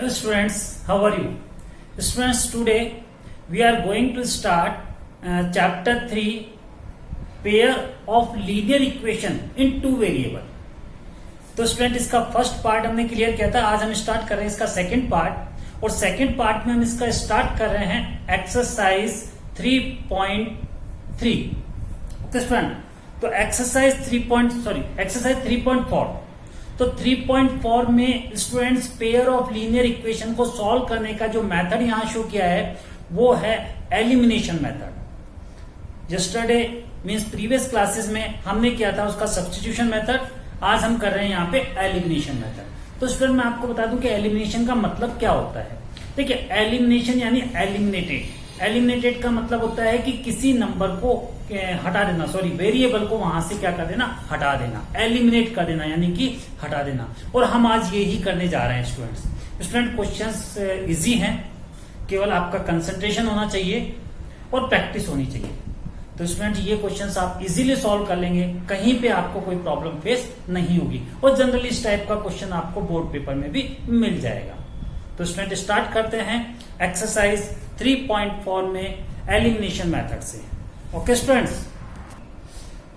Hello students, how are you? Students, today we are going to start chapter 3, pair of linear equation in two variable. तो student इसका first part हमने clear किया था. आज हम start कर रहे हैं इसका सेकंड पार्ट, और सेकंड पार्ट में हम इसका स्टार्ट कर रहे हैं एक्सरसाइज 3.3. ओके स्टूडेंट, तो एक्सरसाइज 3.4. तो 3.4 में students pair of linear equation को सॉल्व करने का जो मेथड यहां शो किया है वो है elimination method. Yesterday means previous classes में हमने किया था उसका सब्स्टिट्यूशन मेथड. आज हम कर रहे हैं यहाँ पे एलिमिनेशन मेथड. तो स्टूडेंट मैं आपको बता दूं कि एलिमिनेशन का मतलब क्या होता है. देखिए, एलिमिनेशन यानी एलिमिनेटेड. एलिमिनेटेड का मतलब होता है कि किसी नंबर को हटा देना, वेरिएबल को वहां से क्या कर देना, हटा देना. एलिमिनेट कर देना यानी कि हटा देना. और हम आज यही करने जा रहे हैं स्टूडेंट्स. क्वेश्चंस इजी हैं, केवल आपका कंसंट्रेशन होना चाहिए और प्रैक्टिस होनी चाहिए. तो स्टूडेंट ये क्वेश्चंस आप इजीली सॉल्व कर लेंगे, कहीं पे आपको कोई प्रॉब्लम फेस नहीं होगी. और जनरली इस टाइप का क्वेश्चन आपको बोर्ड पेपर में भी मिल जाएगा. तो स्टूडेंट स्टार्ट करते हैं एक्सरसाइज 3.4 में एलिमिनेशन मेथड से. ओके स्टूडेंट्स,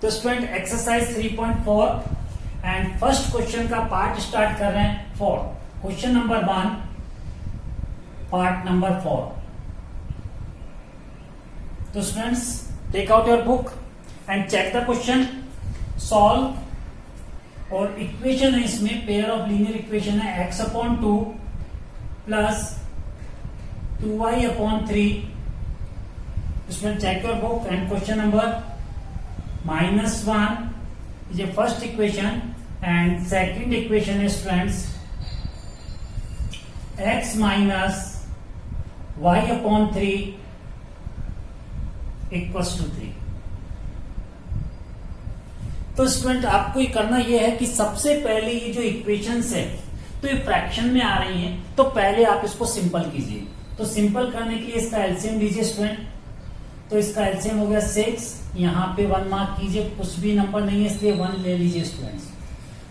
तो student exercise 3.4 and first question का पार्ट स्टार्ट कर रहे हैं 4. Question number 1 part number 4. तो students take out your book and check the question, solve. और इक्वेशन है इसमें, पेयर ऑफ लीनियर इक्वेशन है x/2 प्लस 2y/3. इसमें check your book and question number -1 is a first equation and second equation है students x minus y/3 equals to 3. तो student आपको ये करना यह है कि सबसे पहले ये जो इक्वेशंस है तो ये फ्रैक्शन में आ रही हैं, तो पहले आप इसको सिंपल कीजिए. तो सिंपल करने के लिए इसका एलसीएम लीजिए स्टूडेंट. तो इसका एलसीएम हो गया 6. यहां पे 1 मार्क कीजिए, कुछ भी नंबर नहीं है इसलिए 1 ले लीजिए स्टूडेंट्स.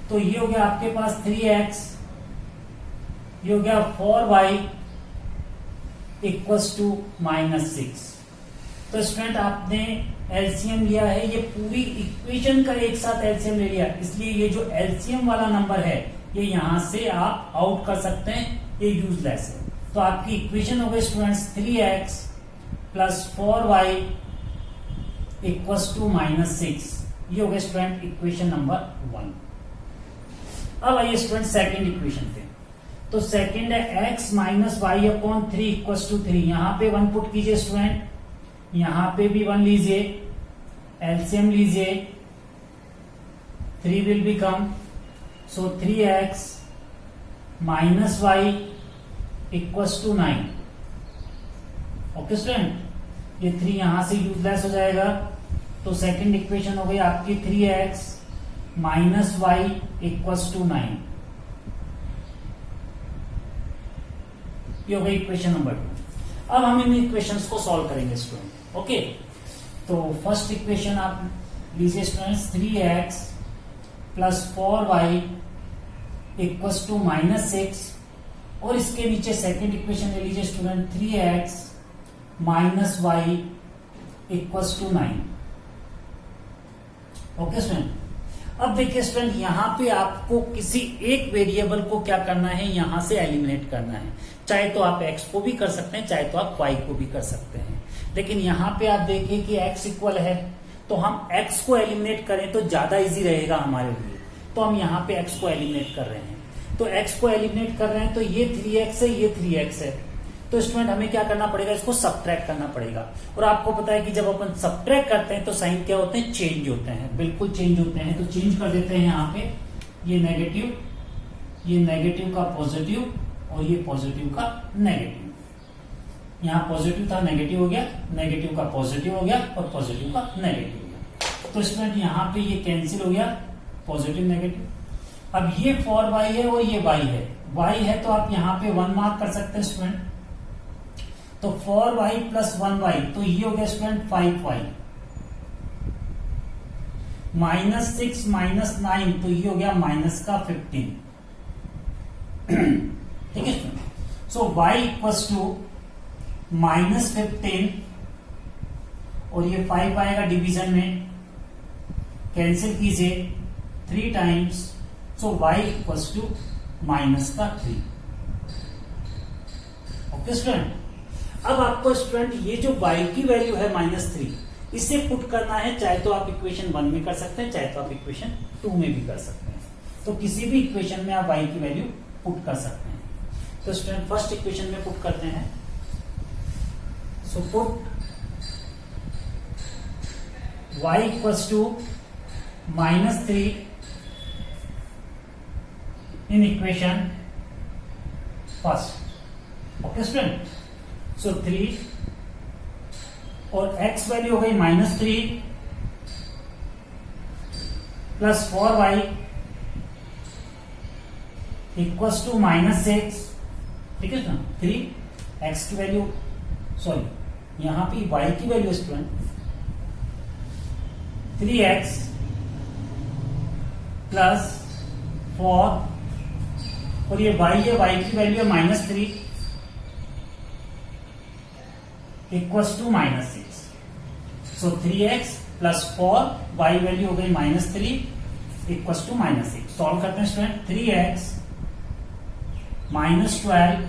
तो ये हो गया आपके पास 3x, ये हो गया 4y इक्वल्स टू -6. तो स्टूडेंट आपने एलसीएम लिया है, ये पूरी इक्वेशन का एक साथ एलसीएम ले लिया, इसलिए ये जो एलसीएम वाला नंबर है ये यहां से आप आउट कर सकते हैं, ये यूजलेस है. तो आपकी इक्वेशन हो गई students 3x plus 4y equals to -6. ये हो गया स्टूडेंट इक्वेशन नंबर 1. अब आइए स्टूडेंट सेकंड इक्वेशन पे. तो सेकंड है x minus y/3 equals to 3. यहां पे 1 पुट कीजिए स्टूडेंट, यहां पे भी 1 लीजिए, एलसीएम लीजिए, 3 will become, so 3x minus y equals to 9. Okay student, ये 3 यहां से यूजलेस हो जाएगा. तो सेकंड इक्वेशन हो गई आपकी 3x minus y equals to 9. ये हो गई इक्वेशन नंबर 2. अब हम इन इक्वेशंस को सॉल्व करेंगे स्टूडेंट. ओके, तो फर्स्ट इक्वेशन आप लीजिए students 3x plus 4y equals to -6. और इसके नीचे सेकंड इक्वेशन ले लीजिए student 3x minus y equals to 9. Okay student, अब देखिए स्टूडेंट यहां पे आपको किसी एक वेरिएबल को क्या करना है, यहां से एलिमिनेट करना है. चाहे तो आप x को भी कर सकते हैं, चाहे तो आप y को भी कर सकते हैं. लेकिन यहां पे आप देखिए कि x इक्वल है, तो हम x को एलिमिनेट करें तो ज्यादा इजी रहेगा हमारे लिए. तो हम यहां पे x को एलिमिनेट कर रहे हैं. तो x को एलिमिनेट कर रहे हैं, तो ये 3x है, ये 3x है. तो स्टूडेंट हमें क्या करना पड़ेगा, इसको सबट्रैक्ट करना पड़ेगा. और आपको पता है कि जब अपन सबट्रैक्ट करते हैं तो साइन क्या होते हैं, चेंज होते हैं, बिल्कुल चेंज होते हैं. तो चेंज कर देते हैं यहाँ पे, ये नेगेटिव का पॉजिटिव और ये पॉजिटिव का नेगेटिव. यहाँ पॉजिटिव था, नेगेटिव हो गया, नेगेटिव का पॉजिटिव हो गया और पॉजिटिव का नेगेटिव हो गया. तो स्टूडेंट यहाँ पे ये कैंसिल हो गया, पॉजिटिव नेगेटिव. अब ये 4y है और ये y है. y है तो आप यहाँ पे 1 मार्क कर सकते हैं स्टूडेंट. तो 4y प्लस 1y, तो ये हो गया स्टूडेंट 5y. -6 माइनस 9, तो ये हो गया माइनस का 15. ठीक है student. So y equals to -15 और ये 5 आएगा डिवीजन में, कैंसिल कीजिए 3 times, so y equals to -3। Okay student, अब आपको स्टूडेंट ये जो y की वैल्यू है -3, इसे पुट करना है, चाहे तो आप इक्वेशन 1 में कर सकते हैं, चाहे तो आप इक्वेशन 2 में भी कर सकते हैं। तो किसी भी इक्वेशन में आप y की वैल्यू पुट कर सकते हैं। तो स्टूडेंट फर्स्ट इक्वेशन में पुट करते हैं। So put y equals to -3 in equation first. Okay student, so 3 और x वैल्यू हो गई -3 प्लस 4y इक्वल्स टू -6। ठीक है ना, 3x की वैल्यू, सॉरी यहां पे y की वैल्यू स्टूडेंट 3x प्लस 4 और ये y है, y की वैल्यू है -3 equals to -6। So 3x plus 4, y value हो गई -3 इक्वल्स टू -6। सॉल्व करते हैं student, 3x -12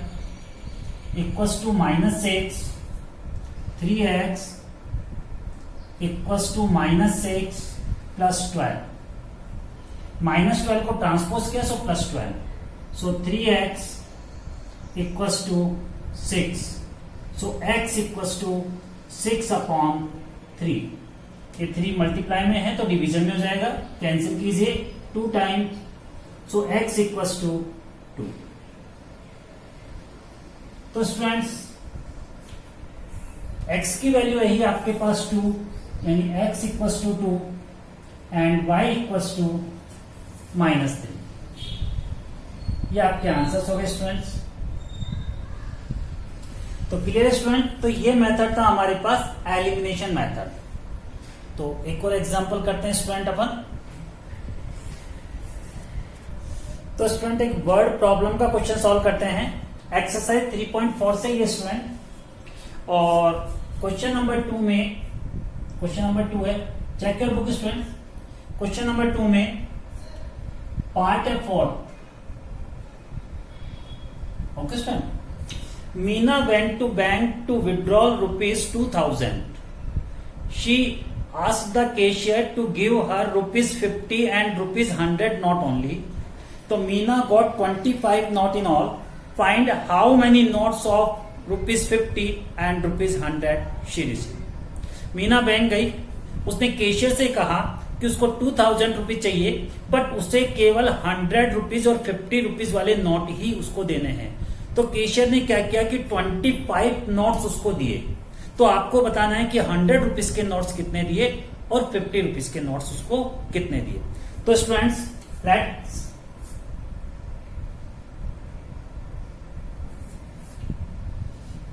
equals to -6, 3x equals to -6 plus 12, -12 को ट्रांसपोज किया, so +12, so 3x equals to 6, so x equals to 6/3। ये 3 मल्टीप्लाई में है तो डिवीजन में हो जाएगा, कैंसिल कीजिए 2 time, so x equals to 2। तो स्टूडेंट्स x की वैल्यू यही आपके पास 2, यानी x equals to 2 and y equals to -3। ये आपके आंसर्स हो गए स्टूडेंट्स। तो क्लियर है स्टूडेंट, तो ये मेथड था हमारे पास एलिमिनेशन मेथड। तो एक और एग्जांपल करते हैं स्टूडेंट अपन। तो स्टूडेंट एक वर्ड प्रॉब्लम का क्वेश्चन सॉल्व करते हैं, एक्सरसाइज 3.4 से ये स्टूडेंट। और क्वेश्चन नंबर 2 में, क्वेश्चन नंबर 2 है, check your book student. Question number 2 में पार्ट है 4। Okay student, Meena went to bank to withdraw rupees 2000. She asked the cashier to give her rupees 50 and rupees 100 not only. So Meena got 25 not in all. Find how many notes of rupees 50 and rupees 100 she received. Meena bank गई, उसने cashier से कहा कि उसको 2000 rupees चाहिए, but उसे केवल 100 rupees और 50 रुपीज वाले नोट ही उसको देने हैं। तो केशियर ने क्या किया कि 25 नोट्स उसको दिए। तो आपको बताना है कि 100 रुपीज के नोट्स कितने दिए और 50 रुपीज के नोट्स उसको कितने दिए। तो students let's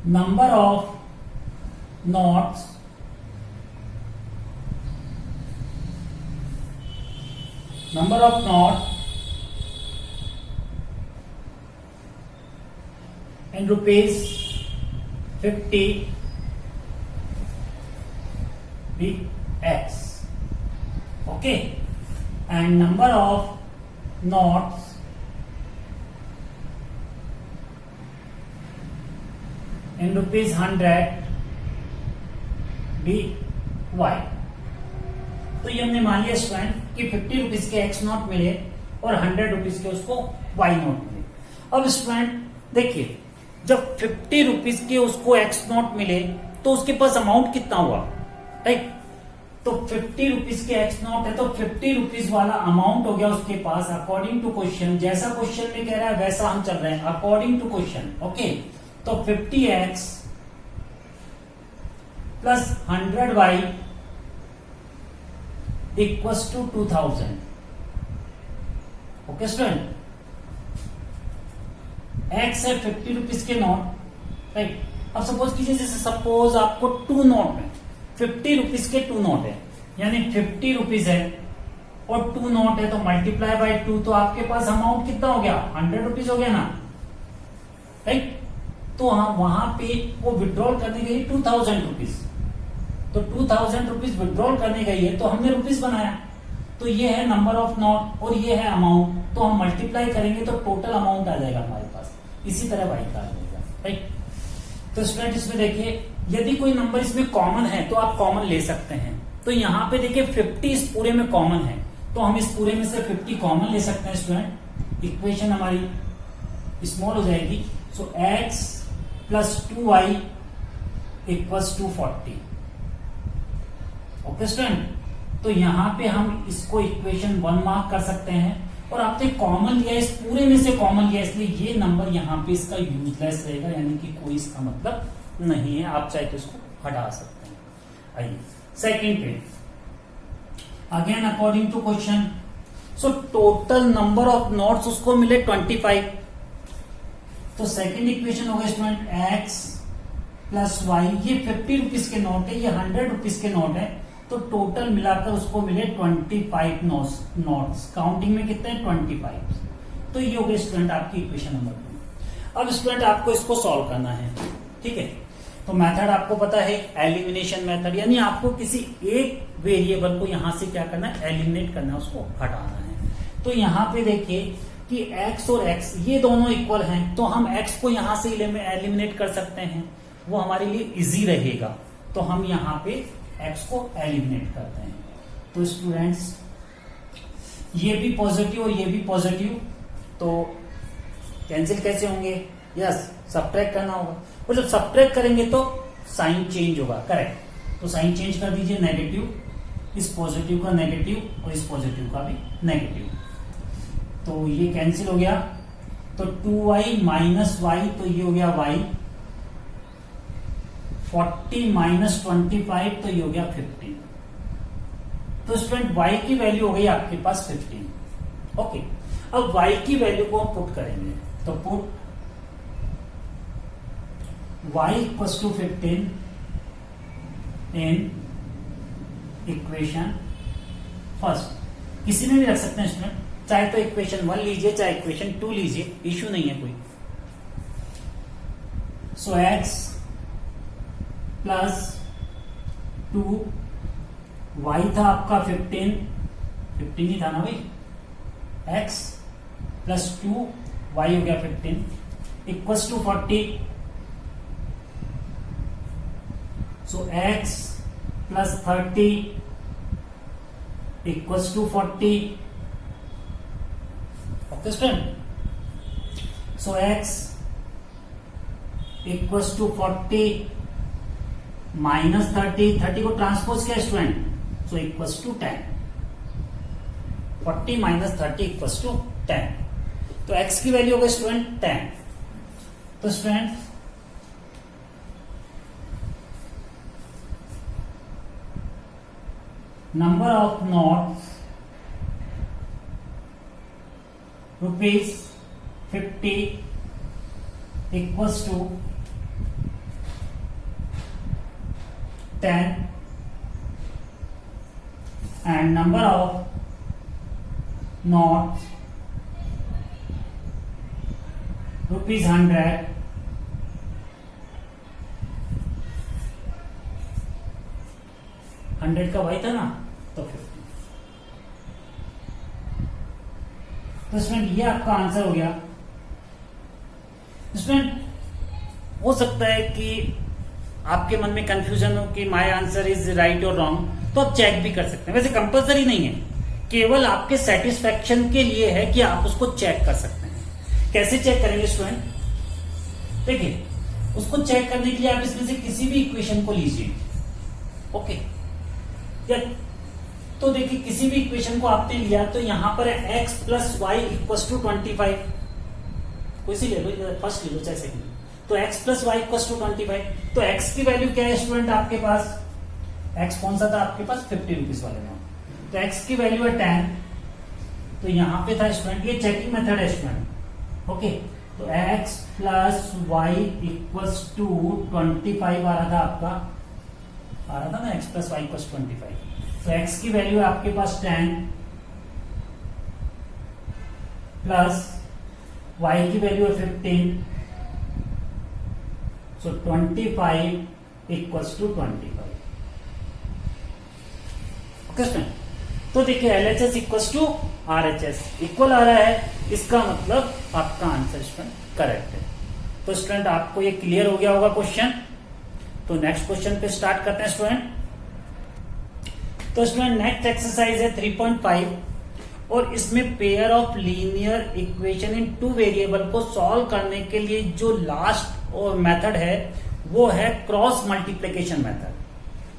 number of notes in rupees 50 be x, okay, and number of notes in rupees 100 be y। तो ये हमने मान लिया स्टूडेंट कि 50 रुपीज के x नोट मिले और 100 रुपीज के उसको y नोट मिले। अब स्टूडेंट देखिए, जब 50 रुपीज के उसको x नोट मिले तो उसके पास अमाउंट कितना हुआ, राइट। तो 50 रुपीज के x नोट है तो 50 रुपीज वाला अमाउंट हो गया उसके पास अकॉर्डिंग टू क्वेश्चन। जैसा क्वेश्चन में कह रहा है वैसा हम चल रहे हैं अकॉर्डिंग टू क्वेश्चन, ओके। तो 50x plus 100y equals to 2000। Okay student, x है 50 रुपीज के नोट, राइट। अब सपोज कीजिए, जैसे सपोज आपको 2 नोट में 50 रुपीज के 2 नोट है, यानी 50 रुपीज है और 2 नोट है, तो मल्टीप्लाई बाय 2, तो आपके पास अमाउंट कितना हो गया, 100 रुपीज हो गया ना, राइट। तो हम वहां पे वो विड्रॉल करने गई 2000 रुपीज, तो 2000 रुपीज विड्रॉल करने गई है तो हमने रुपीज बनाया, तो ये है नंबर ऑफ नोट और ये है अमाउंट, तो हम मल्टीप्लाई करेंगे तो टोटल अमाउंट आ जाएगा हमारे पास। इसी तरह वाई का आ जाएगा, राइट। तो स्टूडेंट इसमें देखिए यदि कोई नंबर इसमें कॉमन है तो आप कॉमन ले सकते हैं। तो यहाँ पे देखिए 50 इस पूरे में कॉमन है, तो हम इस पूरे में से 50 कॉमन ले सकते हैं स्टूडेंट। इक्वेशन हमारी स्मॉल हो जाएगी। So x plus 2y equals to 40। Okay student, तो यहाँ पे हम इसको इक्वेशन 1 मार्क कर सकते हैं। और आपने कॉमन लिया, इस पूरे में से कॉमन लिया, इसलिए ये नंबर यहाँ पे इसका यूजलेस रहेगा, यानी कि कोई इसका मतलब नहीं है। आप चाहे तो इसको हटा सकते हैं। आइए सेकंड पे, again according to question, so total number of notes उसको मिले 25। तो सेकंड इक्वेशन हो गया स्टूडेंट x प्लस वाई, ये 50 रुपीज के नोट है, ये 100 रुपीज के नोट है, तो टोटल मिलाकर उसको मिले 25 नोट्स। काउंटिंग में कितने हैं 25। तो ये हो गया स्टूडेंट आपकी इक्वेशन नंबर 2। अब स्टूडेंट आपको इसको सॉल्व करना है, ठीक है। तो मेथड आपको पता है एलिमिनेशन मेथड, यानी आपको किसी एक वेरिएबल को यहां से क्या करना है, एलिमिनेट करना है, उसको हटाना है। तो यहां पे देखिए कि x और x ये दोनों इक्वल हैं, तो हम x को यहां से एलिमिनेट कर सकते हैं, वो हमारे लिए इजी रहेगा। तो हम यहां पे x को एलिमिनेट करते हैं। तो स्टूडेंट्स ये भी पॉजिटिव और ये भी पॉजिटिव, तो कैंसिल कैसे होंगे, यस सब्ट्रैक्ट करना होगा। और जब सब्ट्रैक्ट करेंगे तो साइन चेंज होगा, करेक्ट। तो साइन चेंज कर दीजिए, नेगेटिव, इस पॉजिटिव का नेगेटिव और इस पॉजिटिव का भी नेगेटिव, तो ये कैंसिल हो गया। तो 2y माइनस वाई, तो ये हो गया y, 40 माइनस 25, तो ये हो गया 15। तो स्टूडेंट y की वैल्यू हो गई आपके पास 15। ओके, अब y की वैल्यू को हम पुट करेंगे, तो put y equals to 15 in equation first. किसी में भी रख सकते हैं स्टूडेंट, चाहे तो इक्वेशन 1 लीजिए चाहे इक्वेशन 2 लीजिए, इश्यू नहीं है कोई। सो x प्लस 2, y था आपका 15 ही था ना भाई, x प्लस 2 y हो गया 15 equals to 40। So x plus 30 equals to 40। Okay student, so x equals to 40 minus 30 को ट्रांसपोज किया student, so equals to 10। 40 minus 30 equals to 10, तो x की वैल्यू हो गई स्टूडेंट 10। तो student number of notes ₹50 equals to 10 and number of notes ₹100 100 का y था ना, तो 50। तो स्टूडेंट ये आपका आंसर हो गया। स्टूडेंट हो सकता है कि आपके मन में कंफ्यूजन हो कि माय आंसर इज राइट और रॉन्ग, तो आप चेक भी कर सकते हैं। वैसे कंपलसरी नहीं है, केवल आपके सेटिस्फेक्शन के लिए है कि आप उसको चेक कर सकते हैं। कैसे चेक करेंगे स्टूडेंट, देखिए उसको चेक करने के लिए आप इसमें से किसी भी इक्वेशन को लीजिए। ओके, या तो देखिए किसी भी इक्वेशन को आपने लिया तो यहां पर है x plus y equals to 25, कोई सी ले लो, फर्स्ट ले लो चाहे सेकंड। तो x plus y equals to 25, तो x की वैल्यू क्या है स्टूडेंट आपके पास, x कौन सा था आपके पास 50 रुपीज वाले में, तो x की वैल्यू है 10। तो यहां पे था स्टूडेंट, ये चेकिंग मेथड है स्टूडेंट। ओके, तो x plus y equals to 25 आ रहा था आपका, आ रहा था ना x प्लस वाई इक्वल्स 25। तो x की वैल्यू है आपके पास 10 प्लस y की वैल्यू है 15 so 25 equals to 25। Okay student, तो देखिए LHS equals to RHS equal आ रहा है, इसका मतलब आपका आंसर स्टूडेंट करेक्ट है। तो स्टूडेंट आपको ये क्लियर हो गया होगा क्वेश्चन। तो नेक्स्ट क्वेश्चन पे स्टार्ट करते हैं स्टूडेंट। तो स्टूडेंट नेक्स्ट एक्सरसाइज है 3.5 और इसमें pair of linear equation in two variable को सॉल्व करने के लिए जो लास्ट और मेथड है वो है क्रॉस मल्टीप्लिकेशन मेथड।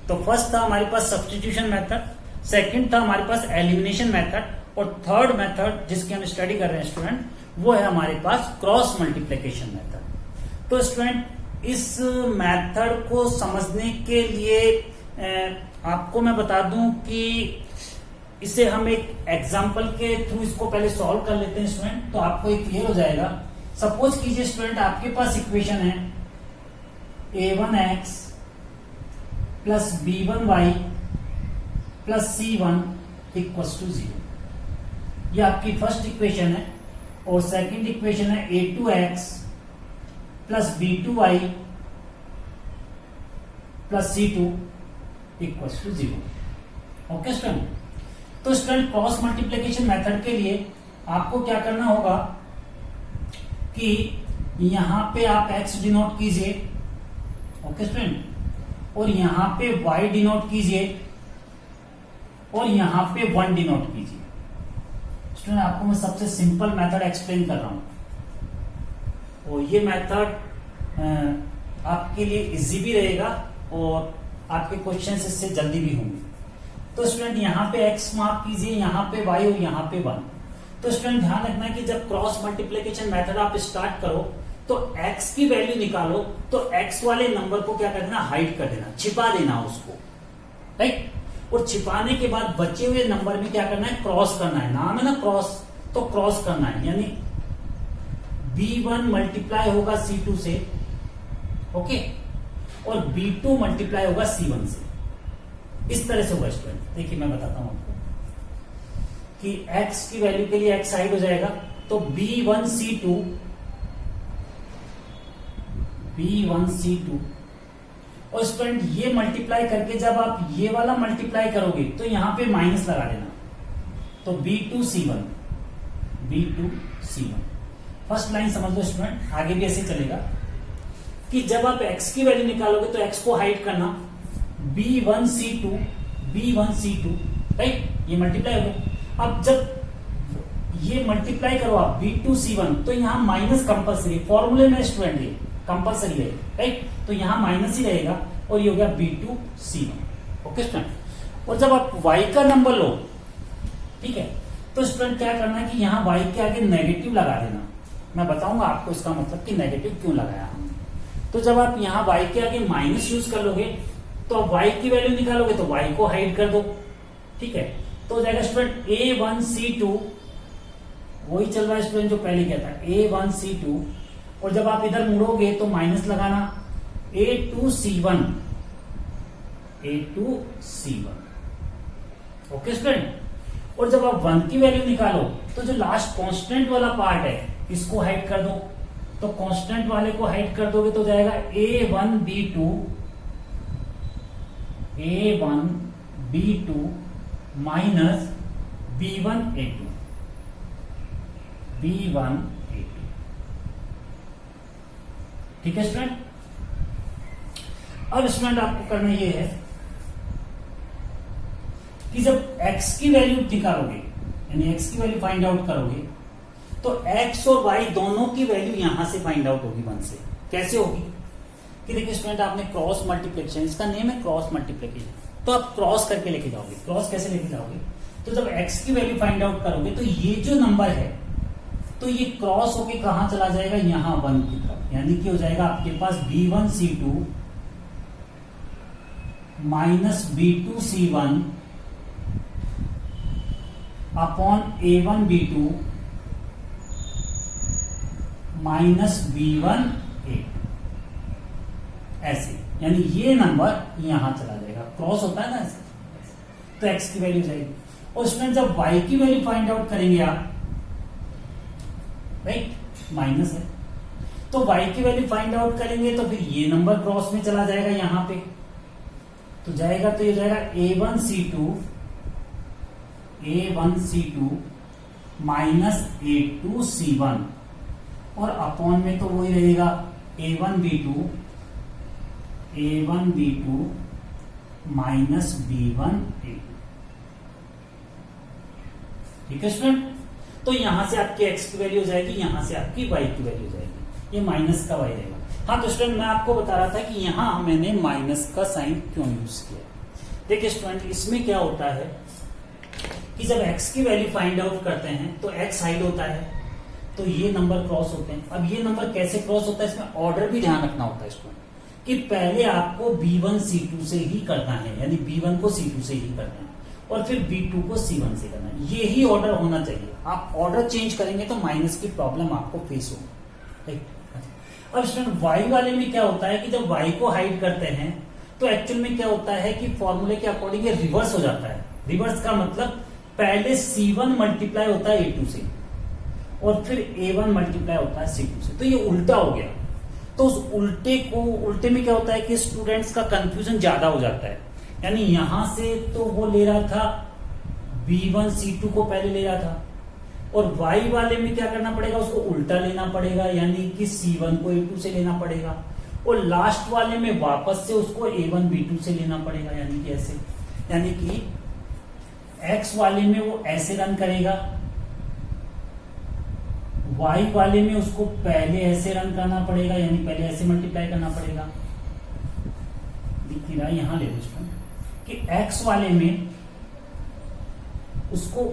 तो फर्स्ट था हमारे पास सब्स्टिट्यूशन मेथड, सेकंड था हमारे पास एलिमिनेशन मेथड, और थर्ड मेथड जिसकी हम स्टडी कर रहे हैं स्टूडेंट वो है हमारे पास क्रॉस मल्टीप्लिकेशन मेथड। तो स्टूडेंट इस मेथड को समझने के लिए आपको मैं बता दूं कि इसे हम एक एग्जांपल के थ्रू इसको पहले सॉल्व कर लेते हैं स्टूडेंट, तो आपको ये क्लियर हो जाएगा। सपोज कीजिए स्टूडेंट आपके पास इक्वेशन है a1x plus b1y plus c1 equals to 0। ये आपकी फर्स्ट इक्वेशन है, और सेकंड इक्वेशन है a2x plus b2y plus c2 equals to 0। Okay student, तो स्टूडेंट क्रॉस मल्टीप्लिकेशन मेथड के लिए आपको क्या करना होगा कि यहां पे आप x डिनोट कीजिए, ओके स्टूडेंट, और यहां पे y डिनोट कीजिए, और यहां पे 1 डिनोट कीजिए। स्टूडेंट आपको मैं सबसे सिंपल मेथड एक्सप्लेन कर रहा हूं, और ये मेथड आपके लिए इजी भी रहेगा और आपके क्वेश्चंस इससे जल्दी भी होंगे। तो स्टूडेंट यहां पे x मार्क कीजिए, यहां पे y और यहां पे 1। तो स्टूडेंट ध्यान रखना कि जब क्रॉस मल्टीप्लिकेशन मेथड आप स्टार्ट करो तो x की वैल्यू निकालो, तो x वाले नंबर को क्या कर देना, हाइड कर देना, छिपा देना उसको, राइट। और छिपाने के बाद बचे हुए नंबर में क्या करना है, क्रॉस करना है। नाम है ना क्रॉस, तो क्रॉस करना है, यानी b1 मल्टीप्लाई होगा c2 से, ओके, और b2 मल्टीप्लाई होगा c1 से। इस तरह से होगा स्टूडेंट। देखिए मैं बताता हूं आपको कि x की वैल्यू के लिए x हाइड हो जाएगा, तो b1c2 और स्टूडेंट ये मल्टीप्लाई करके जब आप ये वाला मल्टीप्लाई करोगे तो यहां पे माइनस लगा देना, तो b2c1 फर्स्ट लाइन समझ लो स्टूडेंट। आगे भी ऐसे चलेगा कि जब आप x की वैल्यू निकालोगे तो x को हाइड करना, b1c2 राइट, ये मल्टीप्लाई हो गया। अब जब ये मल्टीप्लाई करो आप b2c1, तो यहां माइनस कंपलसरी, फॉर्मूले में स्टूडेंट ये कंपलसरी है, राइट, तो यहां माइनस ही रहेगा, और ये हो गया b2c1। ओके स्टूडेंट, और जब आप y का नंबर लो, ठीक है, तो स्टूडेंट क्या करना है कि यहां y के आगे नेगेटिव लगा देना। मैं बताऊंगा आपको इसका मतलब कि नेगेटिव क्यों लगाया हमने। तो जब आप यहां y के आगे माइनस यूज कर लोगे तो आप y की वैल्यू निकालोगे तो y को हाइड कर दो, ठीक है, तो हो जाएगा स्टूडेंट a1c2, वही चल रहा है स्टूडेंट जो पहले क्या था, a1c2, और जब आप इधर मुड़ोगे तो माइनस लगाना, a2c1। ओके स्टूडेंट, और जब आप 1 की वैल्यू निकालो तो जो लास्ट कांस्टेंट वाला पार्ट है इसको हाइड कर दो, तो कांस्टेंट वाले को हाइड कर दोगे तो जाएगा a1b2 माइनस b1a2। ठीक है स्टूडेंट। अब स्टूडेंट आपको करना ये है कि जब x की वैल्यू निकालोगे, यानी x की वैल्यू फाइंड आउट करोगे, तो x और y दोनों की वैल्यू यहां से फाइंड आउट होगी 1 से। कैसे होगी कि देखिए स्टूडेंट, आपने क्रॉस मल्टीप्लिकेशन, इसका नेम है क्रॉस मल्टीप्लिकेशन, तो आप क्रॉस करके लेके जाओगे। क्रॉस कैसे लेके जाओगे, तो जब x की वैल्यू फाइंड आउट करोगे तो ये जो नंबर है तो ये क्रॉस होके कहां चला जाएगा, यहां 1 की तरफ, यानी कि हो जाएगा आपके पास b1c2 minus b2c1 upon a1b2 minus b1a2, ऐसे, यानी ये नंबर यहां चला जाएगा। क्रॉस होता है ना ऐसे, तो x की वैल्यू जाएगी। और स्टूडेंट जब y की वैल्यू फाइंड आउट करेंगे आप, राइट, माइनस है, तो तो y की वैल्यू फाइंड आउट करेंगे तो फिर ये नंबर क्रॉस में चला जाएगा यहां पे, तो जाएगा तो ये जाएगा A1C2 माइनस A2C1 और अपॉन में तो वही रहेगा A1B2 माइनस B1A2। ठीक है स्टूडेंट, तो यहां से आपकी x की वैल्यू हो जाएगी, यहां से आपकी y की वैल्यू हो जाएगी, ये माइनस का y रहेगा। हाँ तो स्टूडेंट मैं आपको बता रहा था कि यहां मैंने माइनस का साइन क्यों यूज किया। देखिए स्टूडेंट, इसमें क्या होता है कि जब x की वैल्यू फाइंड आउट करते हैं तो x हाइड होता है, तो ये नंबर क्रॉस होते हैं। अब ये नंबर कैसे क्रॉस होता है, इसमें ऑर्डर भी ध्यान रखना होता है स्टूडेंट, कि पहले आपको B1 C2 से ही करना है, यानी B1 को C2 से ही करना है और फिर B2 को C1 से करना है, ये ही ऑर्डर होना चाहिए। आप ऑर्डर चेंज करेंगे तो माइनस की प्रॉब्लम आपको फेस होगी। अब स्टूडेंट y वाले में क्या होता है कि जब y को हाइड करते हैं तो एक्चुअल में क्या होता है कि फॉर्मूले के अकॉर्डिंग ये रिवर्स हो जाता है। रिवर्स का मतलब पहले C1 मल्टीप्लाई होता है A2 से और फिर A1 मल्टीप्लाई होता है C2 से, तो ये उल्टा हो गया। तो उस उल्टे में क्या होता है कि स्टूडेंट्स का कंफ्यूजन ज्यादा हो जाता है, यानी यहां से तो वो ले रहा था B1 C2 को पहले ले रहा था और y वाले में क्या करना पड़ेगा, उसको उल्टा लेना पड़ेगा, यानी कि C1 को A2 से लेना पड़ेगा और लास्ट वाले में वापस से उसको A1 B2 से लेना पड़ेगा, यानी कि ऐसे, यानी कि x वाले में वो ऐसे रन करेगा, y वाले में उसको पहले ऐसे रन करना पड़ेगा, यानी पहले ऐसे मल्टीप्लाई करना पड़ेगा। दिख रहा है, यहां ले लो कि x वाले में उसको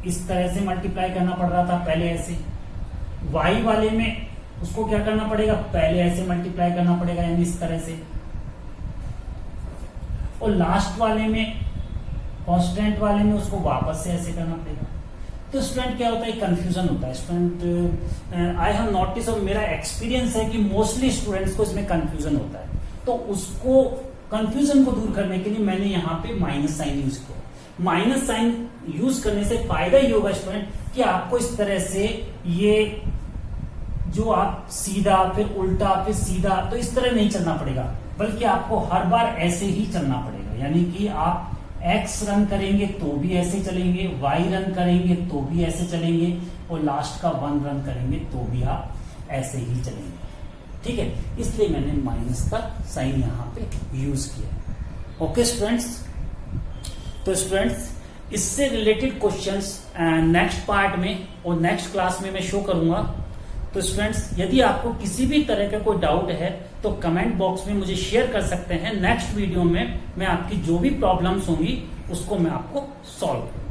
इस तरह से मल्टीप्लाई करना पड़ रहा था पहले ऐसे, y वाले में उसको क्या करना पड़ेगा, पहले ऐसे मल्टीप्लाई करना पड़ेगा, यानी इस तरह से, और लास्ट वाले में कांस्टेंट वाले में उसको वापस से ऐसे करना पड़ेगा। तो स्टूडेंट क्या होता है, कंफ्यूजन होता है स्टूडेंट। आई हैव नोटिस और मेरा एक्सपीरियंस है कि मोस्टली स्टूडेंट्स को इसमें कंफ्यूजन होता है, तो उसको कंफ्यूजन को दूर करने के लिए मैंने यहाँ पे माइनस साइन यूज किया। माइनस साइन यूज करने से फायदा ये होगा स्टूडेंट कि आपको इस तरह से ये जो आप सीधा फिर उल्टा फिर सीधा, तो इस तरह नहीं चलना पड़ेगा, बल्कि आपको हर बार ऐसे ही चलना पड़ेगा, यानी कि आप x रन करेंगे तो भी ऐसे चलेंगे, y रन करेंगे तो भी ऐसे चलेंगे और लास्ट का 1 रन करेंगे तो भी आप ऐसे ही चलेंगे। ठीक है, इसलिए मैंने माइनस का साइन यहां पे यूज किया। ओके स्टूडेंट्स, तो स्टूडेंट्स इससे रिलेटेड क्वेश्चंस नेक्स्ट पार्ट में और नेक्स्ट क्लास में मैं शो करूंगा। तो स्टूडेंट्स यदि आपको किसी भी तरह का कोई डाउट है तो कमेंट बॉक्स में मुझे शेयर कर सकते हैं। नेक्स्ट वीडियो में मैं आपकी जो भी प्रॉब्लम्स होंगी उसको मैं आपको सॉल्व करूंगा।